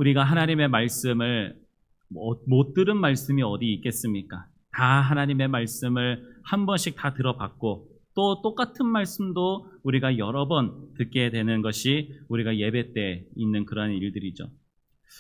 우리가 하나님의 말씀을 못 들은 말씀이 어디 있겠습니까? 다 하나님의 말씀을 한 번씩 다 들어봤고 또 똑같은 말씀도 우리가 여러 번 듣게 되는 것이 우리가 예배 때 있는 그러한 일들이죠.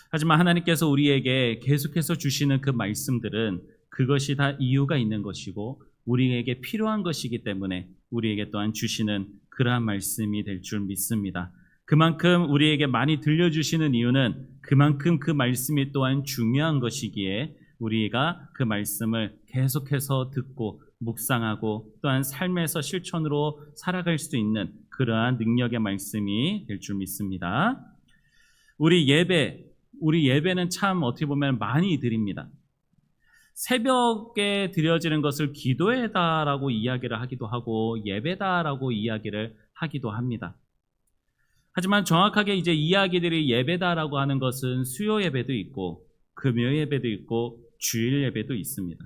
하지만 하나님께서 우리에게 계속해서 주시는 그 말씀들은 그것이 다 이유가 있는 것이고 우리에게 필요한 것이기 때문에 우리에게 또한 주시는 그러한 말씀이 될 줄 믿습니다. 그만큼 우리에게 많이 들려주시는 이유는 그만큼 그 말씀이 또한 중요한 것이기에 우리가 그 말씀을 계속해서 듣고 묵상하고 또한 삶에서 실천으로 살아갈 수 있는 그러한 능력의 말씀이 될 줄 믿습니다. 우리 예배는 참 어떻게 보면 많이 드립니다. 새벽에 드려지는 것을 기도회다라고 이야기를 하기도 하고 예배다라고 이야기를 하기도 합니다. 하지만 정확하게 이제 이야기들이 예배다라고 하는 것은 수요 예배도 있고 금요 예배도 있고 주일 예배도 있습니다.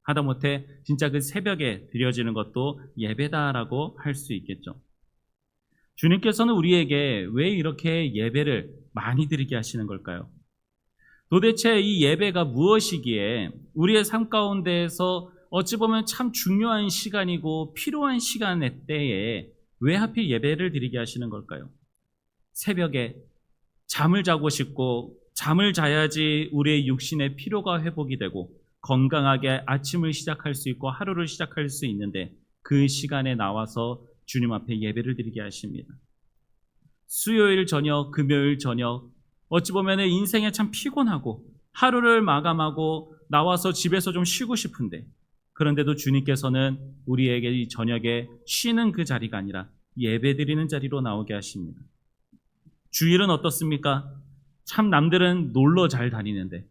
하다못해 진짜 그 새벽에 드려지는 것도 예배다라고 할 수 있겠죠. 주님께서는 우리에게 왜 이렇게 예배를 많이 드리게 하시는 걸까요? 도대체 이 예배가 무엇이기에 우리의 삶 가운데에서 어찌 보면 참 중요한 시간이고 필요한 시간의 때에 왜 하필 예배를 드리게 하시는 걸까요? 새벽에 잠을 자고 싶고 잠을 자야지 우리의 육신의 피로가 회복이 되고 건강하게 아침을 시작할 수 있고 하루를 시작할 수 있는데 그 시간에 나와서 주님 앞에 예배를 드리게 하십니다. 수요일 저녁, 금요일 저녁 어찌 보면 인생에 참 피곤하고 하루를 마감하고 나와서 집에서 좀 쉬고 싶은데 그런데도 주님께서는 우리에게 이 저녁에 쉬는 그 자리가 아니라 예배 드리는 자리로 나오게 하십니다. 주일은 어떻습니까? 참 남들은 놀러 잘 다니는데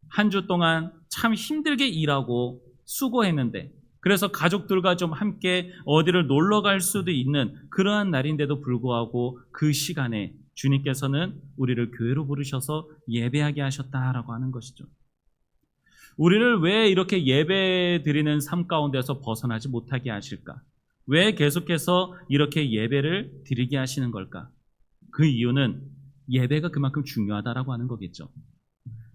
한 주 동안 참 힘들게 일하고 수고했는데 그래서 가족들과 좀 함께 어디를 놀러 갈 수도 있는 그러한 날인데도 불구하고 그 시간에 주님께서는 우리를 교회로 부르셔서 예배하게 하셨다라고 하는 것이죠. 우리를 왜 이렇게 예배 드리는 삶 가운데서 벗어나지 못하게 하실까? 왜 계속해서 이렇게 예배를 드리게 하시는 걸까? 그 이유는 예배가 그만큼 중요하다라고 하는 거겠죠.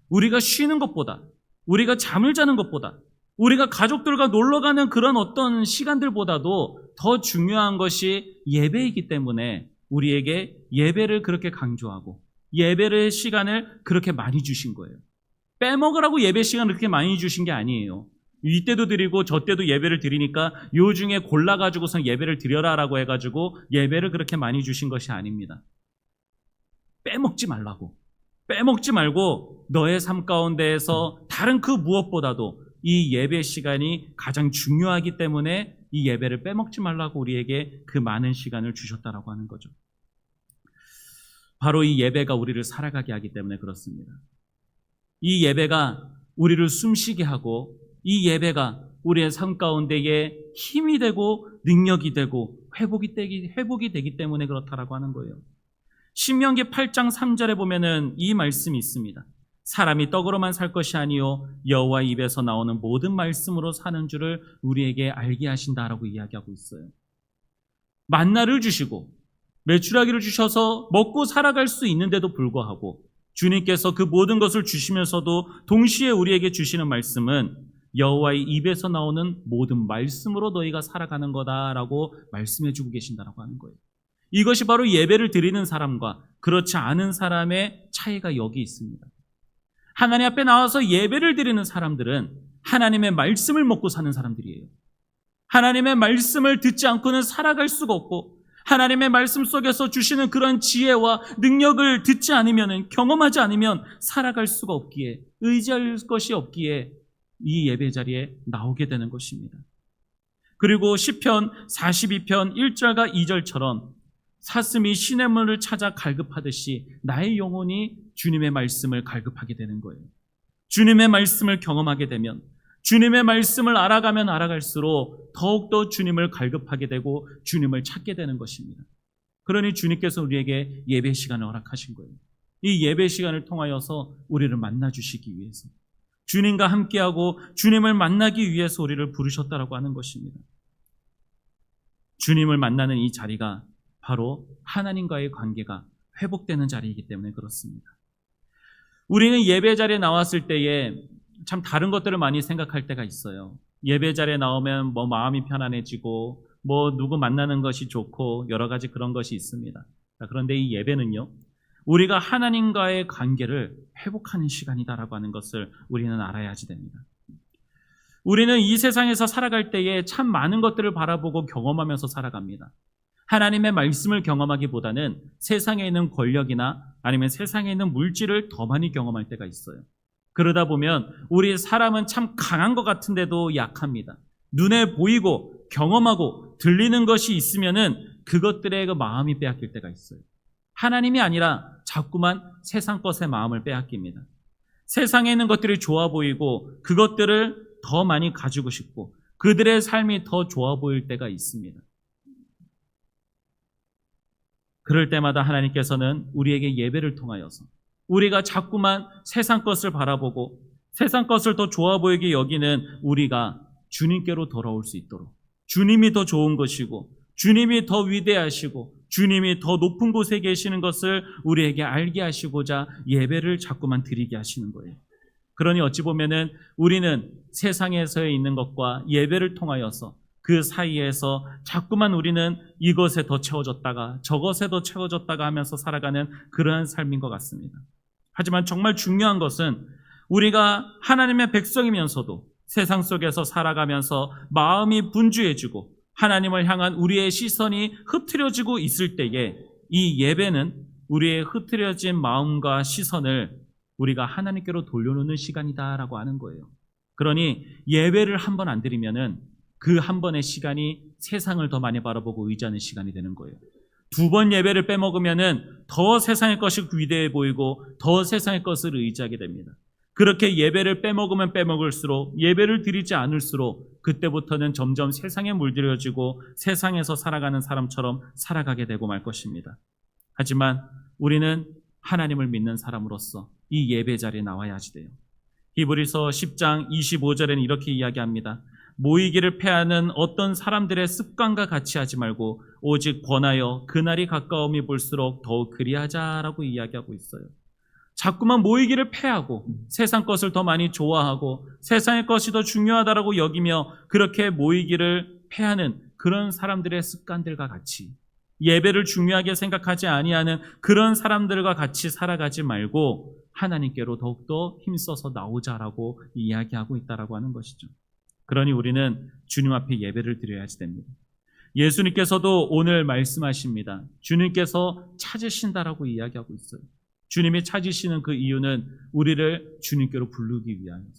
우리가 쉬는 것보다, 우리가 잠을 자는 것보다, 우리가 가족들과 놀러 가는 그런 어떤 시간들보다도 더 중요한 것이 예배이기 때문에 우리에게 예배를 그렇게 강조하고 예배의 시간을 그렇게 많이 주신 거예요. 빼먹으라고 예배 시간을 그렇게 많이 주신 게 아니에요. 이때도 드리고 저 때도 예배를 드리니까 요 중에 골라가지고선 예배를 드려라라고 해가지고 예배를 그렇게 많이 주신 것이 아닙니다. 빼먹지 말라고. 빼먹지 말고 너의 삶 가운데에서 다른 그 무엇보다도 이 예배 시간이 가장 중요하기 때문에 이 예배를 빼먹지 말라고 우리에게 그 많은 시간을 주셨다라고 하는 거죠. 바로 이 예배가 우리를 살아가게 하기 때문에 그렇습니다. 이 예배가 우리를 숨쉬게 하고 이 예배가 우리의 삶 가운데에 힘이 되고 능력이 되고 회복이 되기 때문에 그렇다라고 하는 거예요. 신명기 8장 3절에 보면은 이 말씀이 있습니다. 사람이 떡으로만 살 것이 아니요 여호와의 입에서 나오는 모든 말씀으로 사는 줄을 우리에게 알게 하신다라고 이야기하고 있어요. 만나를 주시고 메추라기를 주셔서 먹고 살아갈 수 있는데도 불구하고 주님께서 그 모든 것을 주시면서도 동시에 우리에게 주시는 말씀은 여호와의 입에서 나오는 모든 말씀으로 너희가 살아가는 거다라고 말씀해 주고 계신다라고 하는 거예요. 이것이 바로 예배를 드리는 사람과 그렇지 않은 사람의 차이가 여기 있습니다. 하나님 앞에 나와서 예배를 드리는 사람들은 하나님의 말씀을 먹고 사는 사람들이에요. 하나님의 말씀을 듣지 않고는 살아갈 수가 없고 하나님의 말씀 속에서 주시는 그런 지혜와 능력을 듣지 않으면 경험하지 않으면 살아갈 수가 없기에 의지할 것이 없기에 이 예배 자리에 나오게 되는 것입니다. 그리고 시편 42편 1절과 2절처럼 사슴이 시냇물을 찾아 갈급하듯이 나의 영혼이 주님의 말씀을 갈급하게 되는 거예요. 주님의 말씀을 경험하게 되면 주님의 말씀을 알아가면 알아갈수록 더욱더 주님을 갈급하게 되고 주님을 찾게 되는 것입니다. 그러니 주님께서 우리에게 예배 시간을 허락하신 거예요. 이 예배 시간을 통하여서 우리를 만나주시기 위해서 주님과 함께하고 주님을 만나기 위해서 우리를 부르셨다라고 하는 것입니다. 주님을 만나는 이 자리가 바로 하나님과의 관계가 회복되는 자리이기 때문에 그렇습니다. 우리는 예배 자리에 나왔을 때에 참 다른 것들을 많이 생각할 때가 있어요. 예배 자리에 나오면 뭐 마음이 편안해지고 뭐 누구 만나는 것이 좋고 여러 가지 그런 것이 있습니다. 그런데 이 예배는요, 우리가 하나님과의 관계를 회복하는 시간이다라고 하는 것을 우리는 알아야지 됩니다. 우리는 이 세상에서 살아갈 때에 참 많은 것들을 바라보고 경험하면서 살아갑니다. 하나님의 말씀을 경험하기보다는 세상에 있는 권력이나 아니면 세상에 있는 물질을 더 많이 경험할 때가 있어요. 그러다 보면 우리 사람은 참 강한 것 같은데도 약합니다. 눈에 보이고 경험하고 들리는 것이 있으면은 그것들에 그 마음이 빼앗길 때가 있어요. 하나님이 아니라 자꾸만 세상 것에 마음을 빼앗깁니다. 세상에 있는 것들이 좋아 보이고 그것들을 더 많이 가지고 싶고 그들의 삶이 더 좋아 보일 때가 있습니다. 그럴 때마다 하나님께서는 우리에게 예배를 통하여서 우리가 자꾸만 세상 것을 바라보고 세상 것을 더 좋아 보이게 여기는 우리가 주님께로 돌아올 수 있도록, 주님이 더 좋은 것이고 주님이 더 위대하시고 주님이 더 높은 곳에 계시는 것을 우리에게 알게 하시고자 예배를 자꾸만 드리게 하시는 거예요. 그러니 어찌 보면은 우리는 세상에서 있는 것과 예배를 통하여서 그 사이에서 자꾸만 우리는 이것에 더 채워졌다가 저것에 더 채워졌다가 하면서 살아가는 그러한 삶인 것 같습니다. 하지만 정말 중요한 것은 우리가 하나님의 백성이면서도 세상 속에서 살아가면서 마음이 분주해지고 하나님을 향한 우리의 시선이 흐트려지고 있을 때에 이 예배는 우리의 흐트려진 마음과 시선을 우리가 하나님께로 돌려놓는 시간이다라고 하는 거예요. 그러니 예배를 한 번 안 드리면은 그 한 번의 시간이 세상을 더 많이 바라보고 의지하는 시간이 되는 거예요. 두 번 예배를 빼먹으면은 더 세상의 것이 위대해 보이고 더 세상의 것을 의지하게 됩니다. 그렇게 예배를 빼먹으면 빼먹을수록 예배를 드리지 않을수록 그때부터는 점점 세상에 물들여지고 세상에서 살아가는 사람처럼 살아가게 되고 말 것입니다. 하지만 우리는 하나님을 믿는 사람으로서 이 예배 자리에 나와야지 돼요. 히브리서 10장 25절에는 이렇게 이야기합니다. 모이기를 패하는 어떤 사람들의 습관과 같이 하지 말고 오직 권하여 그날이 가까움이 볼수록 더욱 그리하자라고 이야기하고 있어요. 자꾸만 모이기를 패하고 세상 것을 더 많이 좋아하고 세상의 것이 더 중요하다라고 여기며 그렇게 모이기를 패하는 그런 사람들의 습관들과 같이 예배를 중요하게 생각하지 아니하는 그런 사람들과 같이 살아가지 말고 하나님께로 더욱더 힘써서 나오자라고 이야기하고 있다라고 하는 것이죠. 그러니 우리는 주님 앞에 예배를 드려야지 됩니다. 예수님께서도 오늘 말씀하십니다. 주님께서 찾으신다라고 이야기하고 있어요. 주님이 찾으시는 그 이유는 우리를 주님께로 부르기 위하여서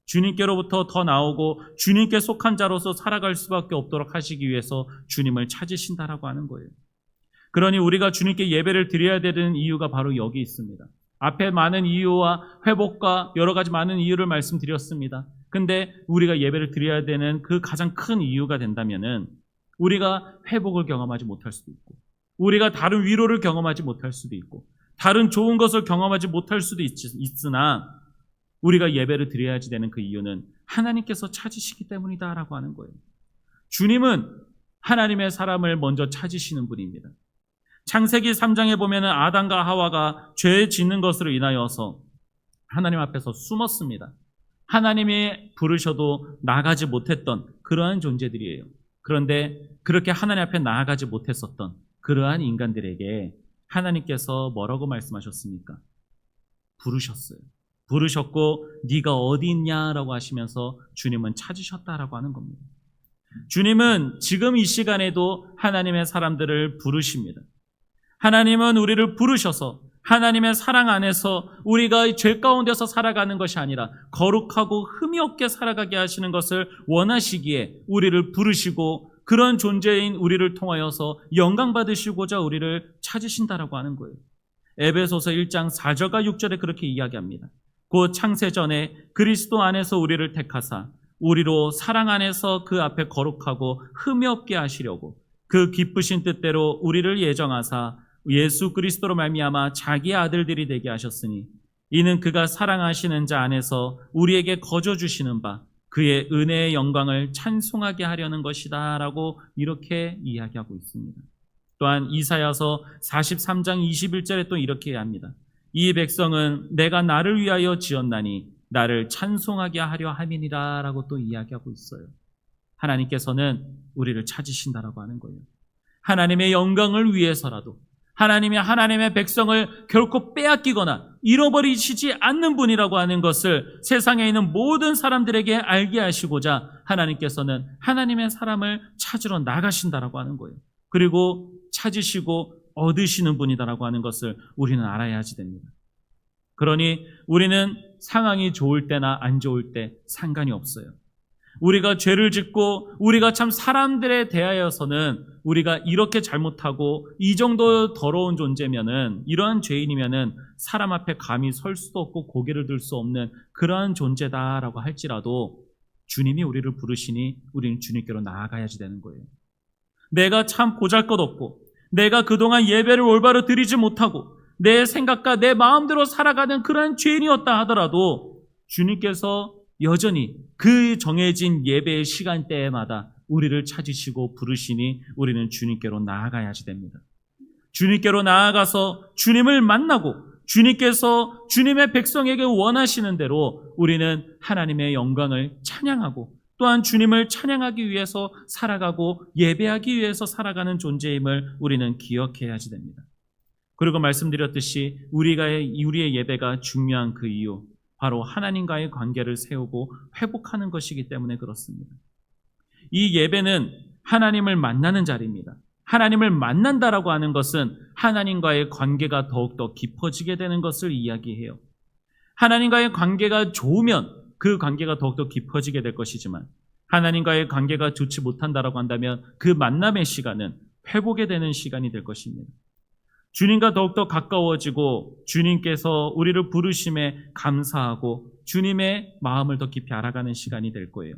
주님께로부터 더 나오고 주님께 속한 자로서 살아갈 수밖에 없도록 하시기 위해서 주님을 찾으신다라고 하는 거예요. 그러니 우리가 주님께 예배를 드려야 되는 이유가 바로 여기 있습니다. 앞에 많은 이유와 회복과 여러 가지 많은 이유를 말씀드렸습니다. 근데 우리가 예배를 드려야 되는 그 가장 큰 이유가 된다면은 우리가 회복을 경험하지 못할 수도 있고 우리가 다른 위로를 경험하지 못할 수도 있고 다른 좋은 것을 경험하지 못할 수도 있으나 우리가 예배를 드려야지 되는 그 이유는 하나님께서 찾으시기 때문이다라고 하는 거예요. 주님은 하나님의 사람을 먼저 찾으시는 분입니다. 창세기 3장에 보면은 아담과 하와가 죄 짓는 것으로 인하여서 하나님 앞에서 숨었습니다. 하나님이 부르셔도 나가지 못했던 그러한 존재들이에요. 그런데 그렇게 하나님 앞에 나아가지 못했었던 그러한 인간들에게 하나님께서 뭐라고 말씀하셨습니까? 부르셨어요. 부르셨고 네가 어디 있냐라고 하시면서 주님은 찾으셨다라고 하는 겁니다. 주님은 지금 이 시간에도 하나님의 사람들을 부르십니다. 하나님은 우리를 부르셔서 하나님의 사랑 안에서 우리가 죄 가운데서 살아가는 것이 아니라 거룩하고 흠이 없게 살아가게 하시는 것을 원하시기에 우리를 부르시고 그런 존재인 우리를 통하여서 영광 받으시고자 우리를 찾으신다라고 하는 거예요. 에베소서 1장 4절과 6절에 그렇게 이야기합니다. 곧 창세전에 그리스도 안에서 우리를 택하사 우리로 사랑 안에서 그 앞에 거룩하고 흠이 없게 하시려고 그 기쁘신 뜻대로 우리를 예정하사 예수 그리스도로 말미암아 자기의 아들들이 되게 하셨으니 이는 그가 사랑하시는 자 안에서 우리에게 거저 주시는 바 그의 은혜의 영광을 찬송하게 하려는 것이다 라고 이렇게 이야기하고 있습니다. 또한 이사야서 43장 21절에 또 이렇게 합니다. 이 백성은 내가 나를 위하여 지었나니 나를 찬송하게 하려 함이니라 라고 또 이야기하고 있어요. 하나님께서는 우리를 찾으신다라고 하는 거예요. 하나님의 영광을 위해서라도 하나님의 백성을 결코 빼앗기거나 잃어버리시지 않는 분이라고 하는 것을 세상에 있는 모든 사람들에게 알게 하시고자 하나님께서는 하나님의 사람을 찾으러 나가신다라고 하는 거예요. 그리고 찾으시고 얻으시는 분이다라고 하는 것을 우리는 알아야지 됩니다. 그러니 우리는 상황이 좋을 때나 안 좋을 때 상관이 없어요. 우리가 죄를 짓고 우리가 참 사람들에 대하여서는 우리가 이렇게 잘못하고 이 정도 더러운 존재면은, 이러한 죄인이면은 사람 앞에 감히 설 수도 없고 고개를 들 수 없는 그러한 존재다라고 할지라도 주님이 우리를 부르시니 우리는 주님께로 나아가야지 되는 거예요. 내가 참 보잘것없고 내가 그동안 예배를 올바로 드리지 못하고 내 생각과 내 마음대로 살아가는 그러한 죄인이었다 하더라도 주님께서 여전히 그 정해진 예배의 시간대마다 우리를 찾으시고 부르시니 우리는 주님께로 나아가야지 됩니다. 주님께로 나아가서 주님을 만나고 주님께서 주님의 백성에게 원하시는 대로 우리는 하나님의 영광을 찬양하고 또한 주님을 찬양하기 위해서 살아가고 예배하기 위해서 살아가는 존재임을 우리는 기억해야지 됩니다. 그리고 말씀드렸듯이 우리의 예배가 중요한 그 이유, 바로 하나님과의 관계를 세우고 회복하는 것이기 때문에 그렇습니다. 이 예배는 하나님을 만나는 자리입니다. 하나님을 만난다라고 하는 것은 하나님과의 관계가 더욱더 깊어지게 되는 것을 이야기해요. 하나님과의 관계가 좋으면 그 관계가 더욱더 깊어지게 될 것이지만 하나님과의 관계가 좋지 못한다라고 한다면 그 만남의 시간은 회복이 되는 시간이 될 것입니다. 주님과 더욱더 가까워지고 주님께서 우리를 부르심에 감사하고 주님의 마음을 더 깊이 알아가는 시간이 될 거예요.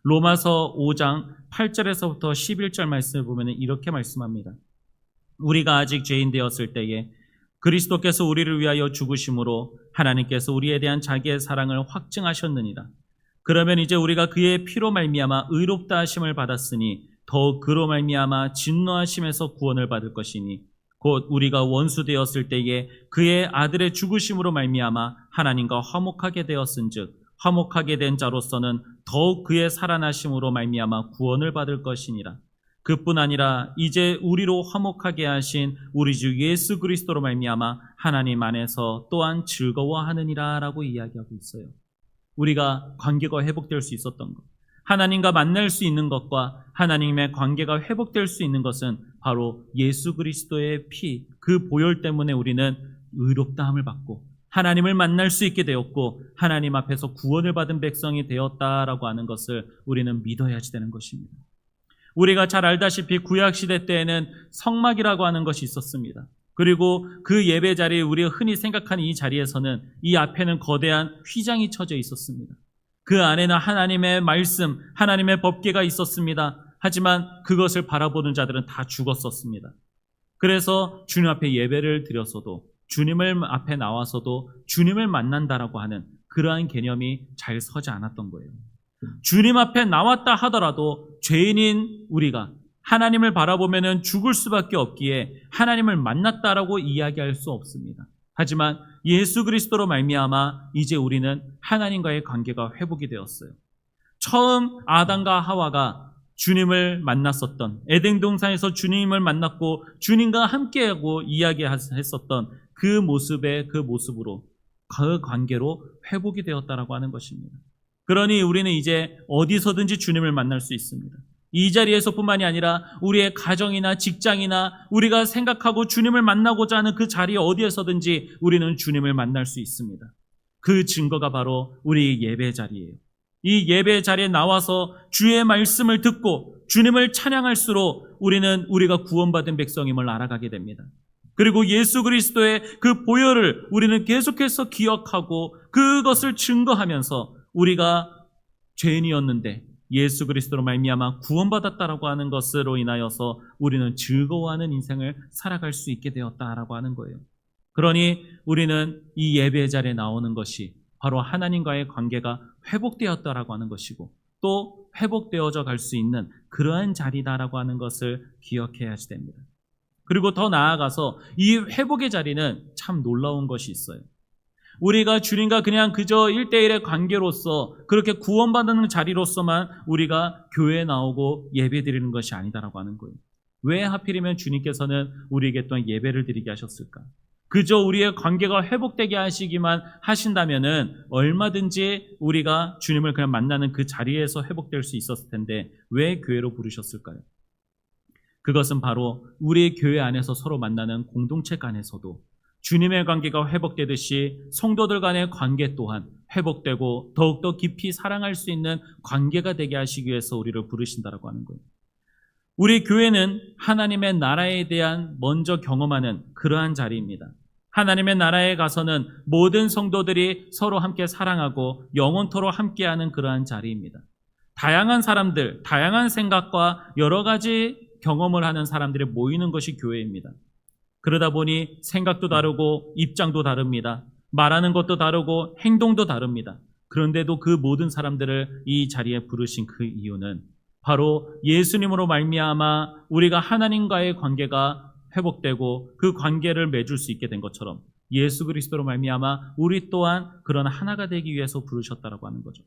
로마서 5장 8절에서부터 11절 말씀을 보면 이렇게 말씀합니다. 우리가 아직 죄인 되었을 때에 그리스도께서 우리를 위하여 죽으심으로 하나님께서 우리에 대한 자기의 사랑을 확증하셨느니라. 그러면 이제 우리가 그의 피로 말미암아 의롭다 하심을 받았으니 더욱 그로 말미암아 진노하심에서 구원을 받을 것이니 곧 우리가 원수 되었을 때에 그의 아들의 죽으심으로 말미암아 하나님과 화목하게 되었은즉 화목하게 된 자로서는 더욱 그의 살아나심으로 말미암아 구원을 받을 것이니라. 그뿐 아니라 이제 우리로 화목하게 하신 우리 주 예수 그리스도로 말미암아 하나님 안에서 또한 즐거워하느니라 라고 이야기하고 있어요. 우리가 관계가 회복될 수 있었던 것, 하나님과 만날 수 있는 것과 하나님의 관계가 회복될 수 있는 것은 바로 예수 그리스도의 피, 그 보혈 때문에 우리는 의롭다함을 받고 하나님을 만날 수 있게 되었고 하나님 앞에서 구원을 받은 백성이 되었다라고 하는 것을 우리는 믿어야지 되는 것입니다. 우리가 잘 알다시피 구약시대 때에는 성막이라고 하는 것이 있었습니다. 그리고 그 예배 자리에 우리가 흔히 생각하는 이 자리에서는 이 앞에는 거대한 휘장이 쳐져 있었습니다. 그 안에는 하나님의 말씀, 하나님의 법궤가 있었습니다. 하지만 그것을 바라보는 자들은 다 죽었었습니다. 그래서 주님 앞에 예배를 드렸어도 주님을 앞에 나와서도 주님을 만난다라고 하는 그러한 개념이 잘 서지 않았던 거예요. 주님 앞에 나왔다 하더라도 죄인인 우리가 하나님을 바라보면 죽을 수밖에 없기에 하나님을 만났다라고 이야기할 수 없습니다. 하지만 예수 그리스도로 말미암아 이제 우리는 하나님과의 관계가 회복이 되었어요. 처음 아담과 하와가 주님을 만났었던, 에덴 동산에서 주님을 만났고 주님과 함께하고 이야기했었던 그 모습으로 그 관계로 회복이 되었다라고 하는 것입니다. 그러니 우리는 이제 어디서든지 주님을 만날 수 있습니다. 이 자리에서뿐만이 아니라 우리의 가정이나 직장이나 우리가 생각하고 주님을 만나고자 하는 그 자리 어디에서든지 우리는 주님을 만날 수 있습니다. 그 증거가 바로 우리 예배 자리예요. 이 예배 자리에 나와서 주의 말씀을 듣고 주님을 찬양할수록 우리는 우리가 구원받은 백성임을 알아가게 됩니다. 그리고 예수 그리스도의 그 보혈을 우리는 계속해서 기억하고 그것을 증거하면서 우리가 죄인이었는데 예수 그리스도로 말미암아 구원받았다라고 하는 것으로 인하여서 우리는 즐거워하는 인생을 살아갈 수 있게 되었다라고 하는 거예요. 그러니 우리는 이 예배 자리에 나오는 것이 바로 하나님과의 관계가 회복되었다라고 하는 것이고 또 회복되어져 갈 수 있는 그러한 자리다라고 하는 것을 기억해야지 됩니다. 그리고 더 나아가서 이 회복의 자리는 참 놀라운 것이 있어요. 우리가 주님과 그냥 그저 1대1의 관계로서 그렇게 구원받는 자리로서만 우리가 교회에 나오고 예배드리는 것이 아니다라고 하는 거예요. 왜 하필이면 주님께서는 우리에게 또한 예배를 드리게 하셨을까? 그저 우리의 관계가 회복되게 하시기만 하신다면은 얼마든지 우리가 주님을 그냥 만나는 그 자리에서 회복될 수 있었을 텐데 왜 교회로 부르셨을까요? 그것은 바로 우리 교회 안에서 서로 만나는 공동체 간에서도 주님의 관계가 회복되듯이 성도들 간의 관계 또한 회복되고 더욱더 깊이 사랑할 수 있는 관계가 되게 하시기 위해서 우리를 부르신다라고 하는 거예요. 우리 교회는 하나님의 나라에 대한 먼저 경험하는 그러한 자리입니다. 하나님의 나라에 가서는 모든 성도들이 서로 함께 사랑하고 영원토록 함께하는 그러한 자리입니다. 다양한 사람들, 다양한 생각과 여러 가지 경험을 하는 사람들이 모이는 것이 교회입니다. 그러다 보니 생각도 다르고 입장도 다릅니다. 말하는 것도 다르고 행동도 다릅니다. 그런데도 그 모든 사람들을 이 자리에 부르신 그 이유는 바로 예수님으로 말미암아 우리가 하나님과의 관계가 회복되고 그 관계를 맺을 수 있게 된 것처럼 예수 그리스도로 말미암아 우리 또한 그런 하나가 되기 위해서 부르셨다라고 하는 거죠.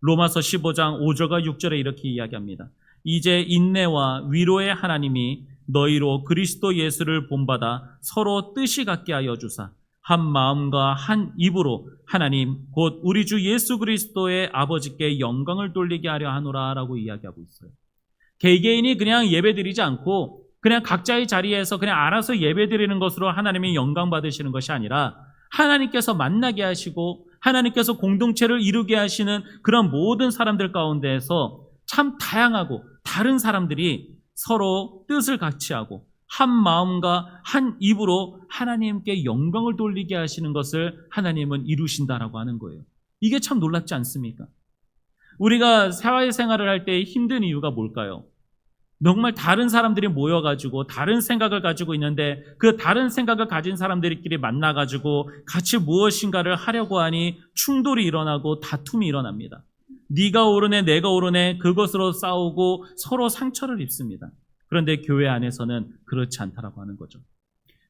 로마서 15장 5절과 6절에 이렇게 이야기합니다. 이제 인내와 위로의 하나님이 너희로 그리스도 예수를 본받아 서로 뜻이 같게 하여 주사 한 마음과 한 입으로 하나님 곧 우리 주 예수 그리스도의 아버지께 영광을 돌리게 하려 하노라 라고 이야기하고 있어요. 개개인이 그냥 예배드리지 않고 그냥 각자의 자리에서 그냥 알아서 예배드리는 것으로 하나님이 영광 받으시는 것이 아니라 하나님께서 만나게 하시고 하나님께서 공동체를 이루게 하시는 그런 모든 사람들 가운데에서 참 다양하고 다른 사람들이 서로 뜻을 같이 하고 한 마음과 한 입으로 하나님께 영광을 돌리게 하시는 것을 하나님은 이루신다라고 하는 거예요. 이게 참 놀랍지 않습니까? 우리가 사회생활을 할 때 힘든 이유가 뭘까요? 정말 다른 사람들이 모여가지고 다른 생각을 가지고 있는데 그 다른 생각을 가진 사람들끼리 만나가지고 같이 무엇인가를 하려고 하니 충돌이 일어나고 다툼이 일어납니다. 네가 옳으네 내가 옳으네 그것으로 싸우고 서로 상처를 입습니다. 그런데 교회 안에서는 그렇지 않다라고 하는 거죠.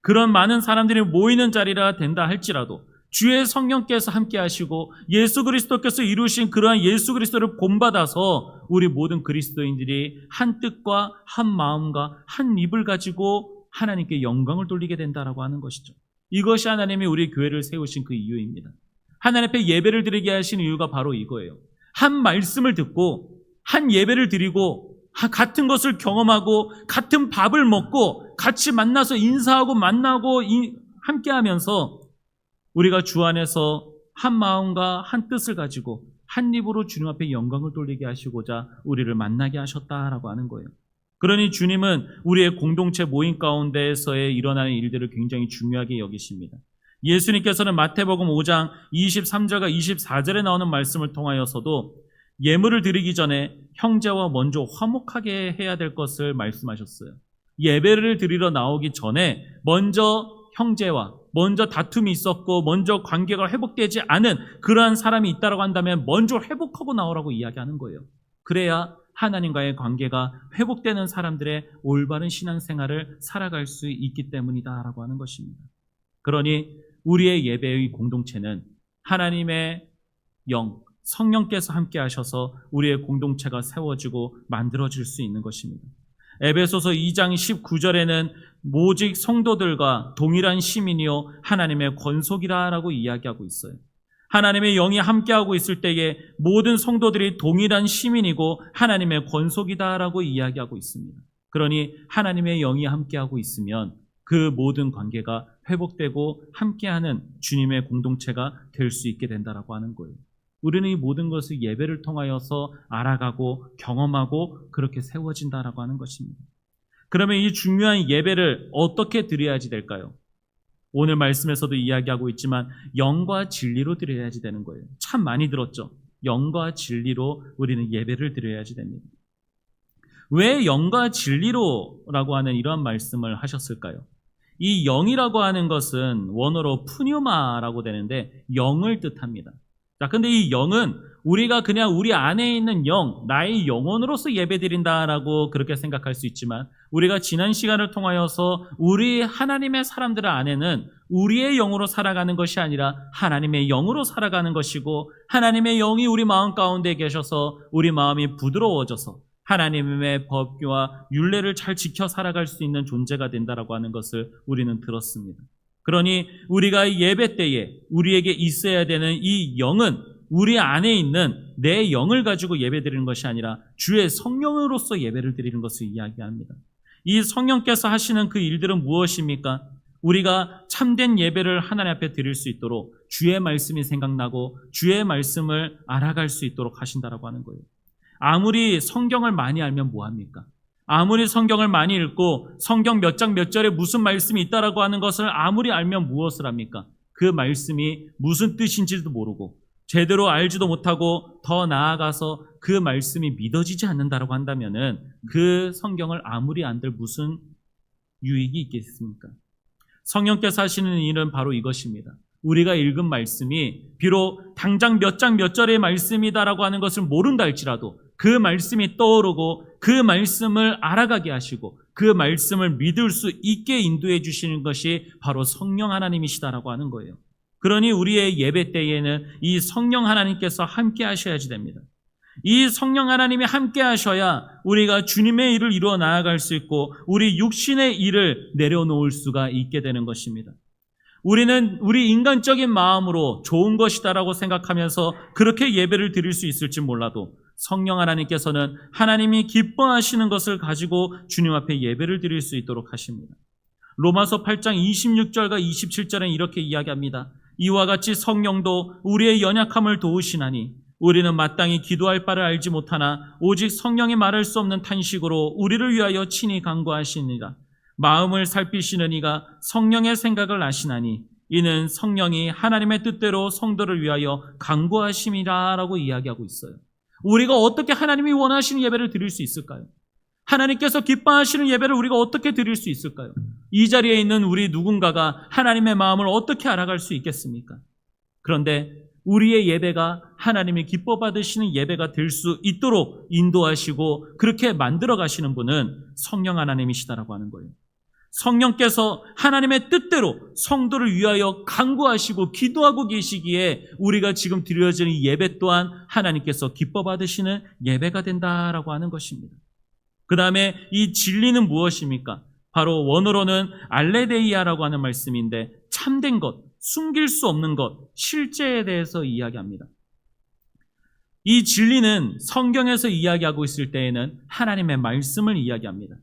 그런 많은 사람들이 모이는 자리라 된다 할지라도 주의 성령께서 함께 하시고 예수 그리스도께서 이루신 그러한 예수 그리스도를 본받아서 우리 모든 그리스도인들이 한 뜻과 한 마음과 한 입을 가지고 하나님께 영광을 돌리게 된다라고 하는 것이죠. 이것이 하나님이 우리 교회를 세우신 그 이유입니다. 하나님 앞에 예배를 드리게 하신 이유가 바로 이거예요. 한 말씀을 듣고 한 예배를 드리고 같은 것을 경험하고 같은 밥을 먹고 같이 만나서 인사하고 만나고 함께하면서 우리가 주 안에서 한 마음과 한 뜻을 가지고 한 입으로 주님 앞에 영광을 돌리게 하시고자 우리를 만나게 하셨다라고 하는 거예요. 그러니 주님은 우리의 공동체 모임 가운데에서의 일어나는 일들을 굉장히 중요하게 여기십니다. 예수님께서는 마태복음 5장 23절과 24절에 나오는 말씀을 통하여서도 예물을 드리기 전에 형제와 먼저 화목하게 해야 될 것을 말씀하셨어요. 예배를 드리러 나오기 전에 먼저 형제와 먼저 다툼이 있었고 먼저 관계가 회복되지 않은 그러한 사람이 있다고 한다면 먼저 회복하고 나오라고 이야기하는 거예요. 그래야 하나님과의 관계가 회복되는 사람들의 올바른 신앙생활을 살아갈 수 있기 때문이다라고 하는 것입니다. 그러니 우리의 예배의 공동체는 하나님의 영, 성령께서 함께 하셔서 우리의 공동체가 세워지고 만들어질 수 있는 것입니다. 에베소서 2장 19절에는 오직 성도들과 동일한 시민이요 하나님의 권속이라라고 이야기하고 있어요. 하나님의 영이 함께하고 있을 때에 모든 성도들이 동일한 시민이고 하나님의 권속이다라고 이야기하고 있습니다. 그러니 하나님의 영이 함께하고 있으면 그 모든 관계가 회복되고 함께하는 주님의 공동체가 될 수 있게 된다라고 하는 거예요. 우리는 이 모든 것을 예배를 통하여서 알아가고 경험하고 그렇게 세워진다라고 하는 것입니다. 그러면 이 중요한 예배를 어떻게 드려야지 될까요? 오늘 말씀에서도 이야기하고 있지만 영과 진리로 드려야지 되는 거예요. 참 많이 들었죠? 영과 진리로 우리는 예배를 드려야지 됩니다. 왜 영과 진리로라고 하는 이러한 말씀을 하셨을까요? 이 영이라고 하는 것은 원어로 푸뉴마라고 되는데 영을 뜻합니다. 자, 근데 이 영은 우리가 그냥 우리 안에 있는 영, 나의 영혼으로서 예배드린다라고 그렇게 생각할 수 있지만, 우리가 지난 시간을 통하여서 우리 하나님의 사람들 안에는 우리의 영으로 살아가는 것이 아니라 하나님의 영으로 살아가는 것이고, 하나님의 영이 우리 마음 가운데 계셔서 우리 마음이 부드러워져서 하나님의 법규와 율례를 잘 지켜 살아갈 수 있는 존재가 된다라고 하는 것을 우리는 들었습니다. 그러니 우리가 예배 때에 우리에게 있어야 되는 이 영은 우리 안에 있는 내 영을 가지고 예배드리는 것이 아니라 주의 성령으로서 예배를 드리는 것을 이야기합니다. 이 성령께서 하시는 그 일들은 무엇입니까? 우리가 참된 예배를 하나님 앞에 드릴 수 있도록 주의 말씀이 생각나고 주의 말씀을 알아갈 수 있도록 하신다라고 하는 거예요. 아무리 성경을 많이 알면 뭐합니까? 아무리 성경을 많이 읽고 성경 몇 장 몇 절에 무슨 말씀이 있다라고 하는 것을 아무리 알면 무엇을 합니까? 그 말씀이 무슨 뜻인지도 모르고 제대로 알지도 못하고 더 나아가서 그 말씀이 믿어지지 않는다라고 한다면은 그 성경을 아무리 안들 무슨 유익이 있겠습니까? 성령께서 하시는 일은 바로 이것입니다. 우리가 읽은 말씀이 비록 당장 몇 장 몇 절의 말씀이다라고 하는 것을 모른다 할지라도 그 말씀이 떠오르고 그 말씀을 알아가게 하시고 그 말씀을 믿을 수 있게 인도해 주시는 것이 바로 성령 하나님이시다라고 하는 거예요. 그러니 우리의 예배 때에는 이 성령 하나님께서 함께 하셔야지 됩니다. 이 성령 하나님이 함께 하셔야 우리가 주님의 일을 이루어 나아갈 수 있고 우리 육신의 일을 내려놓을 수가 있게 되는 것입니다. 우리는 우리 인간적인 마음으로 좋은 것이다라고 생각하면서 그렇게 예배를 드릴 수 있을지 몰라도 성령 하나님께서는 하나님이 기뻐하시는 것을 가지고 주님 앞에 예배를 드릴 수 있도록 하십니다. 로마서 8장 26절과 27절은 이렇게 이야기합니다. 이와 같이 성령도 우리의 연약함을 도우시나니 우리는 마땅히 기도할 바를 알지 못하나 오직 성령이 말할 수 없는 탄식으로 우리를 위하여 친히 간구하시니라. 마음을 살피시는 이가 성령의 생각을 아시나니 이는 성령이 하나님의 뜻대로 성도를 위하여 간구하심이라 라고 이야기하고 있어요. 우리가 어떻게 하나님이 원하시는 예배를 드릴 수 있을까요? 하나님께서 기뻐하시는 예배를 우리가 어떻게 드릴 수 있을까요? 이 자리에 있는 우리 누군가가 하나님의 마음을 어떻게 알아갈 수 있겠습니까? 그런데 우리의 예배가 하나님이 기뻐 받으시는 예배가 될 수 있도록 인도하시고 그렇게 만들어 가시는 분은 성령 하나님이시다라고 하는 거예요. 성령께서 하나님의 뜻대로 성도를 위하여 간구하시고 기도하고 계시기에 우리가 지금 드려지는 예배 또한 하나님께서 기뻐 받으시는 예배가 된다라고 하는 것입니다. 그 다음에 이 진리는 무엇입니까? 바로 원어로는 알레데이아라고 하는 말씀인데 참된 것, 숨길 수 없는 것, 실제에 대해서 이야기합니다. 이 진리는 성경에서 이야기하고 있을 때에는 하나님의 말씀을 이야기합니다.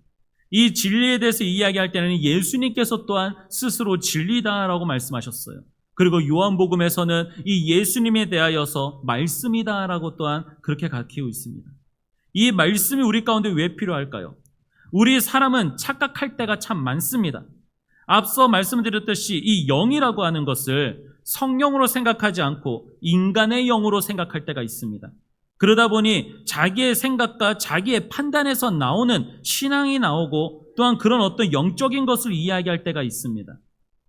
이 진리에 대해서 이야기할 때는 예수님께서 또한 스스로 진리다라고 말씀하셨어요. 그리고 요한복음에서는 이 예수님에 대하여서 말씀이다라고 또한 그렇게 가르치고 있습니다. 이 말씀이 우리 가운데 왜 필요할까요? 우리 사람은 착각할 때가 참 많습니다. 앞서 말씀드렸듯이 이 영이라고 하는 것을 성령으로 생각하지 않고 인간의 영으로 생각할 때가 있습니다. 그러다 보니 자기의 생각과 자기의 판단에서 나오는 신앙이 나오고 또한 그런 어떤 영적인 것을 이야기할 때가 있습니다.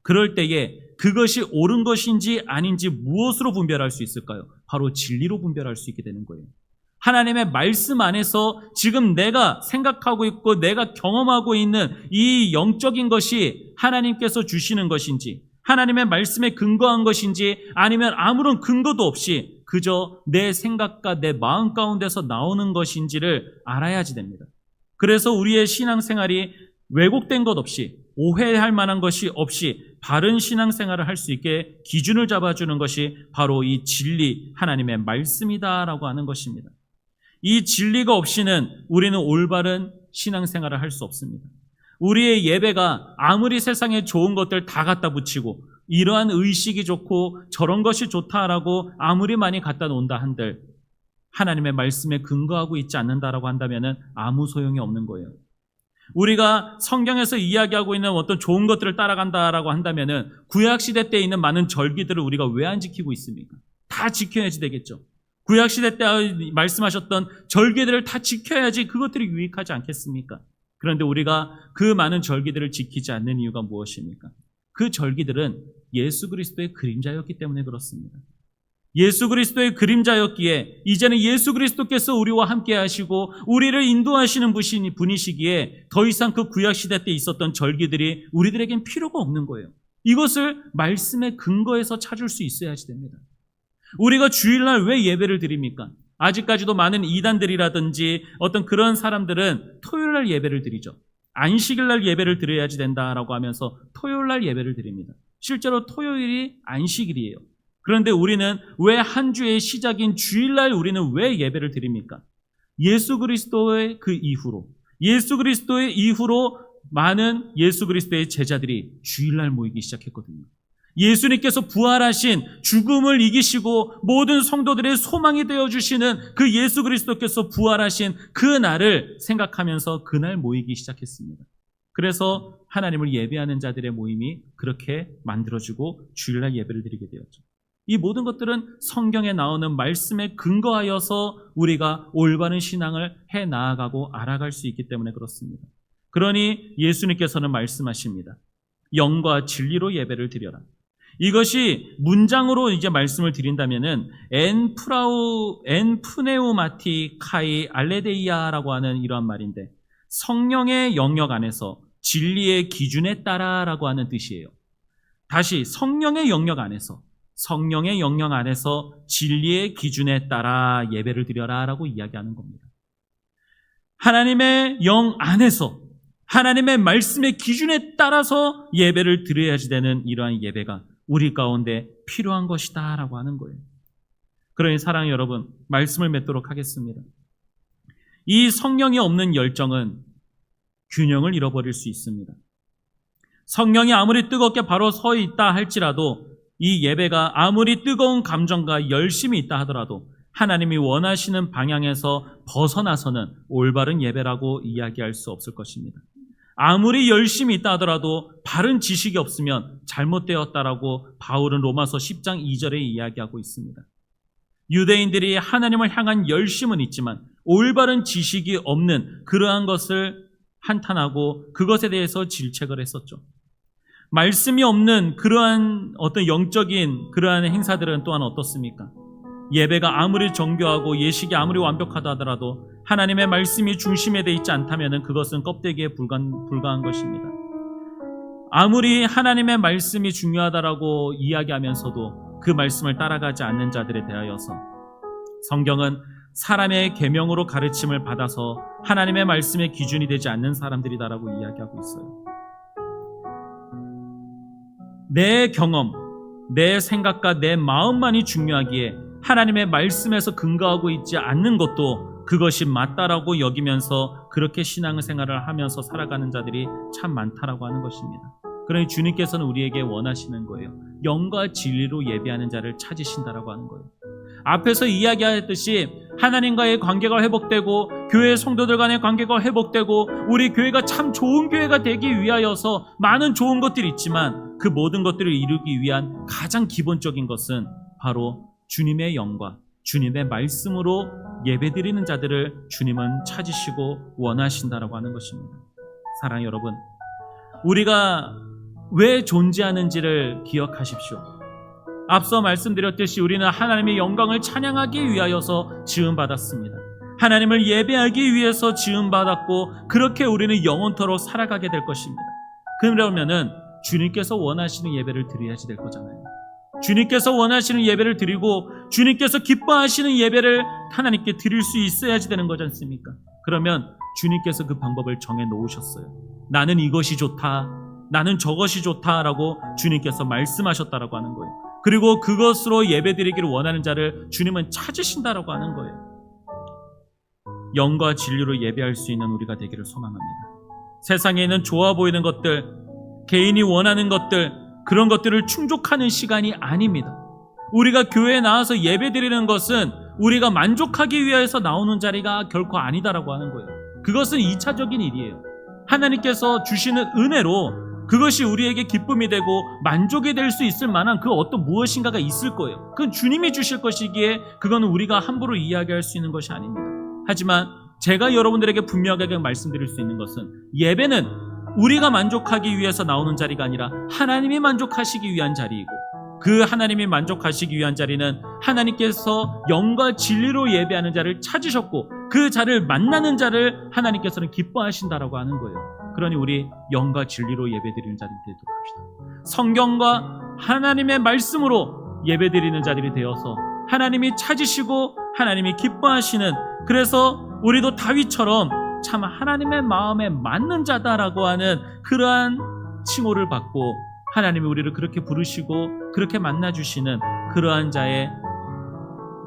그럴 때에 그것이 옳은 것인지 아닌지 무엇으로 분별할 수 있을까요? 바로 진리로 분별할 수 있게 되는 거예요. 하나님의 말씀 안에서 지금 내가 생각하고 있고 내가 경험하고 있는 이 영적인 것이 하나님께서 주시는 것인지 하나님의 말씀에 근거한 것인지 아니면 아무런 근거도 없이 그저 내 생각과 내 마음 가운데서 나오는 것인지를 알아야지 됩니다. 그래서 우리의 신앙생활이 왜곡된 것 없이 오해할 만한 것이 없이 바른 신앙생활을 할 수 있게 기준을 잡아주는 것이 바로 이 진리 하나님의 말씀이다라고 하는 것입니다. 이 진리가 없이는 우리는 올바른 신앙생활을 할 수 없습니다. 우리의 예배가 아무리 세상에 좋은 것들 다 갖다 붙이고 이러한 의식이 좋고 저런 것이 좋다라고 아무리 많이 갖다 놓는다 한들 하나님의 말씀에 근거하고 있지 않는다라고 한다면 아무 소용이 없는 거예요. 우리가 성경에서 이야기하고 있는 어떤 좋은 것들을 따라간다라고 한다면 구약시대 때 있는 많은 절기들을 우리가 왜 안 지키고 있습니까? 다 지켜야지 되겠죠. 구약시대 때 말씀하셨던 절기들을 다 지켜야지 그것들이 유익하지 않겠습니까? 그런데 우리가 그 많은 절기들을 지키지 않는 이유가 무엇입니까? 그 절기들은 예수 그리스도의 그림자였기 때문에 그렇습니다. 예수 그리스도의 그림자였기에 이제는 예수 그리스도께서 우리와 함께 하시고 우리를 인도하시는 분이시기에 더 이상 그 구약시대 때 있었던 절기들이 우리들에겐 필요가 없는 거예요. 이것을 말씀의 근거에서 찾을 수 있어야지 됩니다. 우리가 주일날 왜 예배를 드립니까? 아직까지도 많은 이단들이라든지 어떤 그런 사람들은 토요일날 예배를 드리죠. 안식일날 예배를 드려야지 된다라고 하면서 토요일날 예배를 드립니다. 실제로 토요일이 안식일이에요. 그런데 우리는 왜 한 주의 시작인 주일날 우리는 왜 예배를 드립니까? 예수 그리스도의 그 이후로, 예수 그리스도의 이후로 많은 예수 그리스도의 제자들이 주일날 모이기 시작했거든요. 예수님께서 부활하신 죽음을 이기시고 모든 성도들의 소망이 되어주시는 그 예수 그리스도께서 부활하신 그 날을 생각하면서 그날 모이기 시작했습니다. 그래서 하나님을 예배하는 자들의 모임이 그렇게 만들어지고 주일날 예배를 드리게 되었죠. 이 모든 것들은 성경에 나오는 말씀에 근거하여서 우리가 올바른 신앙을 해 나아가고 알아갈 수 있기 때문에 그렇습니다. 그러니 예수님께서는 말씀하십니다. 영과 진리로 예배를 드려라. 이것이 문장으로 이제 말씀을 드린다면은 엔 푸네우마티 카이 알레데이아라고 하는 이러한 말인데 성령의 영역 안에서 진리의 기준에 따라라고 하는 뜻이에요. 다시 성령의 영역 안에서 진리의 기준에 따라 예배를 드려라라고 이야기하는 겁니다. 하나님의 영 안에서 하나님의 말씀의 기준에 따라서 예배를 드려야지 되는 이러한 예배가 우리 가운데 필요한 것이다 라고 하는 거예요. 그러니 사랑하는 여러분, 말씀을 맺도록 하겠습니다. 이 성령이 없는 열정은 균형을 잃어버릴 수 있습니다. 성령이 아무리 뜨겁게 바로 서 있다 할지라도 이 예배가 아무리 뜨거운 감정과 열심이 있다 하더라도 하나님이 원하시는 방향에서 벗어나서는 올바른 예배라고 이야기할 수 없을 것입니다. 아무리 열심히 있다 하더라도 바른 지식이 없으면 잘못되었다라고 바울은 로마서 10장 2절에 이야기하고 있습니다. 유대인들이 하나님을 향한 열심은 있지만 올바른 지식이 없는 그러한 것을 한탄하고 그것에 대해서 질책을 했었죠. 말씀이 없는 그러한 어떤 영적인 그러한 행사들은 또한 어떻습니까? 예배가 아무리 정교하고 예식이 아무리 완벽하다 하더라도 하나님의 말씀이 중심에 돼 있지 않다면 그것은 껍데기에 불과한 것입니다. 아무리 하나님의 말씀이 중요하다라고 이야기하면서도 그 말씀을 따라가지 않는 자들에 대하여서 성경은 사람의 계명으로 가르침을 받아서 하나님의 말씀의 기준이 되지 않는 사람들이다라고 이야기하고 있어요. 내 경험, 내 생각과 내 마음만이 중요하기에 하나님의 말씀에서 근거하고 있지 않는 것도 그것이 맞다라고 여기면서 그렇게 신앙생활을 하면서 살아가는 자들이 참 많다라고 하는 것입니다. 그러니 주님께서는 우리에게 원하시는 거예요. 영과 진리로 예배하는 자를 찾으신다라고 하는 거예요. 앞에서 이야기하였듯이 하나님과의 관계가 회복되고 교회 성도들 간의 관계가 회복되고 우리 교회가 참 좋은 교회가 되기 위하여서 많은 좋은 것들이 있지만 그 모든 것들을 이루기 위한 가장 기본적인 것은 바로 주님의 영과 주님의 말씀으로 예배드리는 자들을 주님은 찾으시고 원하신다라고 하는 것입니다. 사랑하는 여러분, 우리가 왜 존재하는지를 기억하십시오. 앞서 말씀드렸듯이 우리는 하나님의 영광을 찬양하기 위하여서 지음받았습니다. 하나님을 예배하기 위해서 지음받았고 그렇게 우리는 영원토록 살아가게 될 것입니다. 그러면은 주님께서 원하시는 예배를 드려야지 될 거잖아요. 주님께서 원하시는 예배를 드리고 주님께서 기뻐하시는 예배를 하나님께 드릴 수 있어야지 되는 거지 않습니까? 그러면 주님께서 그 방법을 정해 놓으셨어요. 나는 이것이 좋다, 나는 저것이 좋다라고 주님께서 말씀하셨다라고 하는 거예요. 그리고 그것으로 예배드리기를 원하는 자를 주님은 찾으신다라고 하는 거예요. 영과 진리로 예배할 수 있는 우리가 되기를 소망합니다. 세상에 있는 좋아 보이는 것들, 개인이 원하는 것들, 그런 것들을 충족하는 시간이 아닙니다. 우리가 교회에 나와서 예배드리는 것은 우리가 만족하기 위해서 나오는 자리가 결코 아니다라고 하는 거예요. 그것은 2차적인 일이에요. 하나님께서 주시는 은혜로 그것이 우리에게 기쁨이 되고 만족이 될 수 있을 만한 그 어떤 무엇인가가 있을 거예요. 그건 주님이 주실 것이기에 그거는 우리가 함부로 이야기할 수 있는 것이 아닙니다. 하지만 제가 여러분들에게 분명하게 말씀드릴 수 있는 것은 예배는 우리가 만족하기 위해서 나오는 자리가 아니라 하나님이 만족하시기 위한 자리이고 그 하나님이 만족하시기 위한 자리는 하나님께서 영과 진리로 예배하는 자를 찾으셨고 그 자를 만나는 자를 하나님께서는 기뻐하신다라고 하는 거예요. 그러니 우리 영과 진리로 예배드리는 자들이 되도록 합시다. 성경과 하나님의 말씀으로 예배드리는 자들이 되어서 하나님이 찾으시고 하나님이 기뻐하시는, 그래서 우리도 다윗처럼 참 하나님의 마음에 맞는 자다라고 하는 그러한 칭호를 받고 하나님이 우리를 그렇게 부르시고 그렇게 만나주시는 그러한 자의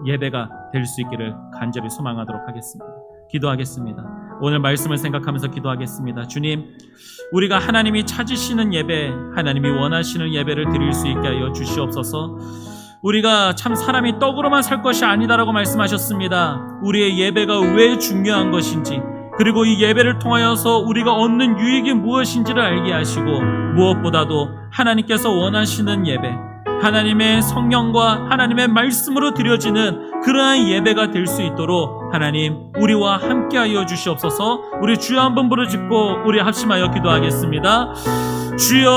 예배가 될 수 있기를 간절히 소망하도록 하겠습니다. 기도하겠습니다. 오늘 말씀을 생각하면서 기도하겠습니다. 주님, 우리가 하나님이 찾으시는 예배, 하나님이 원하시는 예배를 드릴 수 있게 하여 주시옵소서. 우리가 참 사람이 떡으로만 살 것이 아니다라고 말씀하셨습니다. 우리의 예배가 왜 중요한 것인지, 그리고 이 예배를 통하여서 우리가 얻는 유익이 무엇인지를 알게 하시고, 무엇보다도 하나님께서 원하시는 예배, 하나님의 성령과 하나님의 말씀으로 드려지는 그러한 예배가 될 수 있도록 하나님 우리와 함께하여 주시옵소서. 우리 주여 한번 부르짖고 우리 합심하여 기도하겠습니다. 주여,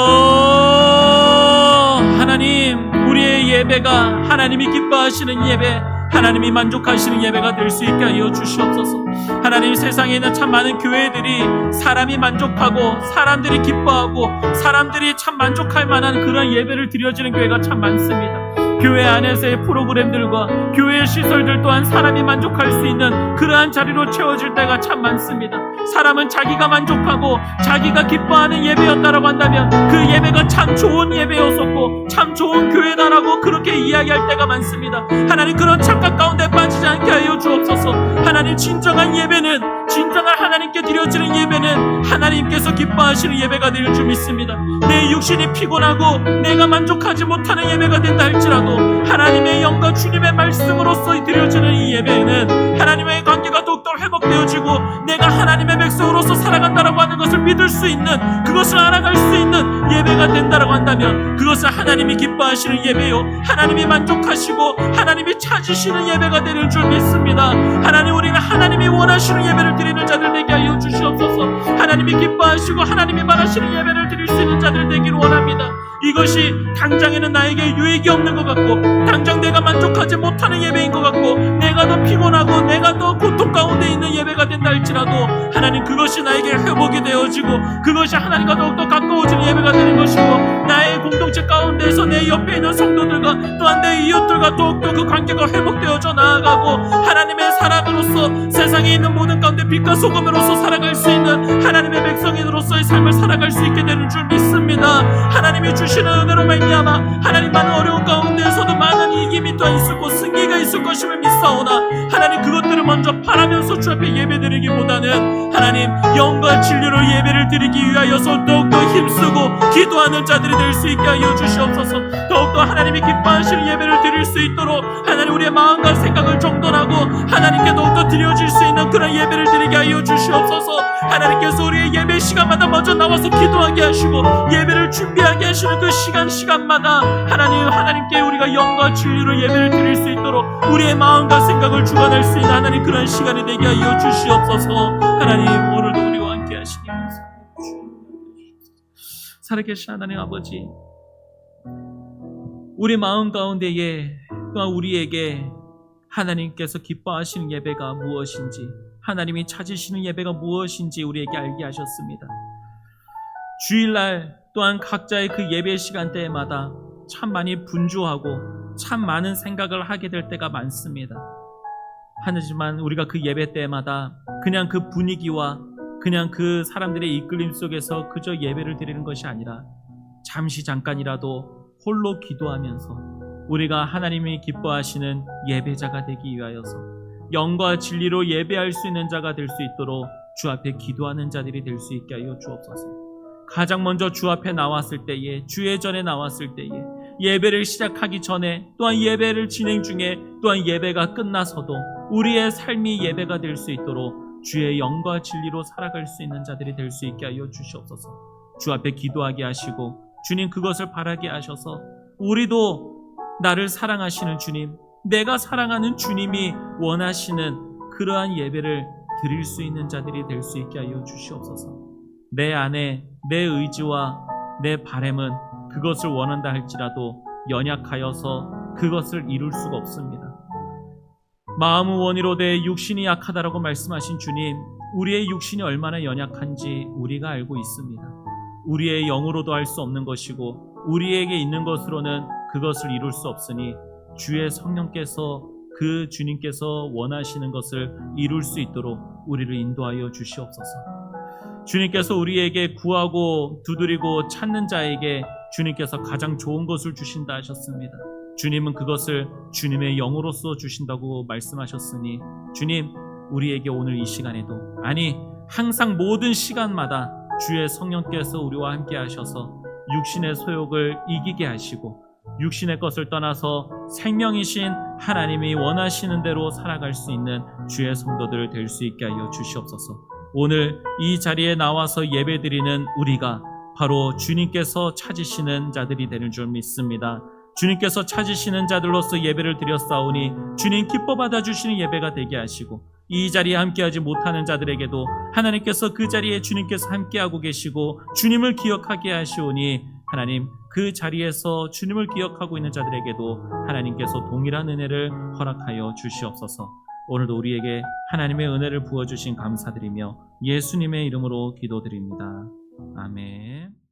하나님, 우리의 예배가 하나님이 기뻐하시는 예배, 하나님이 만족하시는 예배가 될 수 있게 하여 주시옵소서. 하나님, 세상에 있는 참 많은 교회들이 사람이 만족하고 사람들이 기뻐하고 사람들이 참 만족할 만한 그런 예배를 드려지는 교회가 참 많습니다. 교회 안에서의 프로그램들과 교회의 시설들 또한 사람이 만족할 수 있는 그러한 자리로 채워질 때가 참 많습니다. 사람은 자기가 만족하고 자기가 기뻐하는 예배였다라고 한다면 그 예배가 참 좋은 예배였었고 참 좋은 교회다라고 그렇게 이야기할 때가 많습니다. 하나님, 그런 착각 가운데 빠지지 않게 하여 주옵소서. 하나님, 진정한 예배는, 진정한 하나님께 드려지는 예배는 하나님께서 기뻐하시는 예배가 될 줄 믿습니다. 내 육신이 피곤하고 내가 만족하지 못하는 예배가 된다 할지라도 하나님의 영과 주님의 말씀으로서 드려지는 이 예배는 하나님의 관계가 더욱더 회복되어지고 내가 하나님의 백성으로서 살아간다라고 하는 것을 믿을 수 있는, 그것을 알아갈 수 있는 예배가 된다라고 한다면 그것은 하나님이 기뻐하시는 예배요, 하나님이 만족하시고 하나님이 찾으시는 예배가 되는 줄 믿습니다. 하나님, 우리는 하나님이 원하시는 예배를 드리는 자들 되게 하여 주시옵소서. 하나님이 기뻐하시고 하나님이 말하시는 예배를 드릴 수 있는 자들 되기를 원합니다. 이것이 당장에는 나에게 유익이 없는 것 같고 당장 내가 만족하지 못하는 예배인 것 같고 내가 더 피곤하고 내가 더 고통 가운데 있는 예배가 된다 할지라도 하나님, 그것이 나에게 회복이 되어지고 그것이 하나님과 더욱더 가까워지는 예배가 되는 것이고 나의 공동체 가운데서 내 옆에 있는 성도들과 또한 내 이웃들과 더욱더 그 관계가 회복되어져 나아가고 하나님의 사람으로서 세상에 있는 모든 가운데 빛과 소금으로서 살아갈 수 있는 하나님의 백성인으로서의 삶을 살아갈 수 있게 되는 줄 믿습니다. 하나님이 주시는 은혜로 말미암아 하나님, 많은 어려운 가운데에서도 많은 이김이 또 있고 승리가 있을 것임을 믿사오나 하나님, 그것들을 먼저 바라면서 주 앞에 예배드리기보다는 하나님, 영과 진리로 예배를 드리기 위하여서 더욱더 힘쓰고 기도하는 자들이 될 수 있게 하여 주시옵소서. 더욱더 하나님이 기뻐하시는 예배를 드릴 수 있도록 하나님, 우리의 마음과 생각을 정돈하고 하나님께 더욱더 드려질 수 있는 그런 예배를 드리게 하여 주시옵소서. 하나님께서 우리의 예배 시간마다 먼저 나와서 기도하게 하시고 예배를 준비하게 하시는 그 시간마다 하나님께 우리가 영과 진리로 예배를 드릴 수 있도록 우리의 마음과 생각을 주관할 수 있는 하나님, 그런 시간이 되게 하여 주시옵소서. 하나님, 오늘도 우리와 함께 하시니 감사합니다. 살아계신 하나님 아버지, 우리 마음 가운데에 또한 우리에게 하나님께서 기뻐하시는 예배가 무엇인지, 하나님이 찾으시는 예배가 무엇인지 우리에게 알게 하셨습니다. 주일날 또한 각자의 그 예배 시간대마다 참 많이 분주하고 참 많은 생각을 하게 될 때가 많습니다. 하지만 우리가 그 예배 때마다 그냥 그 분위기와 그냥 그 사람들의 이끌림 속에서 그저 예배를 드리는 것이 아니라 잠시 잠깐이라도 홀로 기도하면서 우리가 하나님이 기뻐하시는 예배자가 되기 위하여서 영과 진리로 예배할 수 있는 자가 될 수 있도록 주 앞에 기도하는 자들이 될 수 있게 하여 주옵소서. 가장 먼저 주 앞에 나왔을 때에, 주의 전에 나왔을 때에, 예배를 시작하기 전에, 또한 예배를 진행 중에, 또한 예배가 끝나서도 우리의 삶이 예배가 될 수 있도록 주의 영과 진리로 살아갈 수 있는 자들이 될 수 있게 하여 주시옵소서. 주 앞에 기도하게 하시고 주님, 그것을 바라게 하셔서 우리도 나를 사랑하시는 주님, 내가 사랑하는 주님이 원하시는 그러한 예배를 드릴 수 있는 자들이 될 수 있게 하여 주시옵소서. 내 안에 내 의지와 내 바람은 그것을 원한다 할지라도 연약하여서 그것을 이룰 수가 없습니다. 마음은 원이로되 육신이 약하다라고 말씀하신 주님, 우리의 육신이 얼마나 연약한지 우리가 알고 있습니다. 우리의 영으로도 할 수 없는 것이고 우리에게 있는 것으로는 그것을 이룰 수 없으니 주의 성령께서 그 주님께서 원하시는 것을 이룰 수 있도록 우리를 인도하여 주시옵소서. 주님께서 우리에게 구하고 두드리고 찾는 자에게 주님께서 가장 좋은 것을 주신다 하셨습니다. 주님은 그것을 주님의 영으로서 주신다고 말씀하셨으니 주님, 우리에게 오늘 이 시간에도, 아니 항상 모든 시간마다 주의 성령께서 우리와 함께 하셔서 육신의 소욕을 이기게 하시고 육신의 것을 떠나서 생명이신 하나님이 원하시는 대로 살아갈 수 있는 주의 성도들 될 수 있게 하여 주시옵소서. 오늘 이 자리에 나와서 예배드리는 우리가 바로 주님께서 찾으시는 자들이 되는 줄 믿습니다. 주님께서 찾으시는 자들로서 예배를 드렸사오니 주님 기뻐 받아주시는 예배가 되게 하시고 이 자리에 함께하지 못하는 자들에게도 하나님께서 그 자리에 주님께서 함께하고 계시고 주님을 기억하게 하시오니 하나님, 그 자리에서 주님을 기억하고 있는 자들에게도 하나님께서 동일한 은혜를 허락하여 주시옵소서. 오늘도 우리에게 하나님의 은혜를 부어주신 감사드리며 예수님의 이름으로 기도드립니다. 아멘.